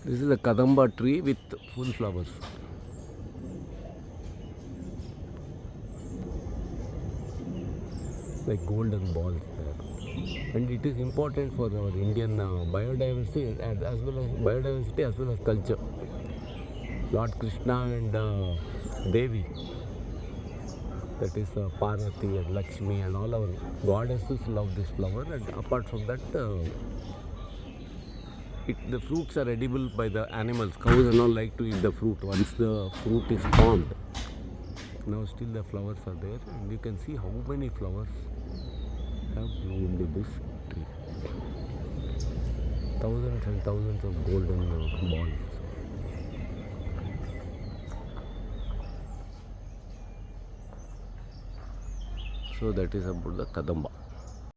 This is a Kadamba tree with full flowers. Like golden balls there. And it is important for our Indian biodiversity as well as culture. Lord Krishna and Devi, that is Parvati and Lakshmi and all our goddesses love this flower. And apart from that, the fruits are edible by the animals. Cows and all like to eat the fruit once the fruit is formed. Now still the flowers are there, and you can see how many flowers have bloomed in this tree. Thousands and thousands of golden balls. So that is about the Kadamba.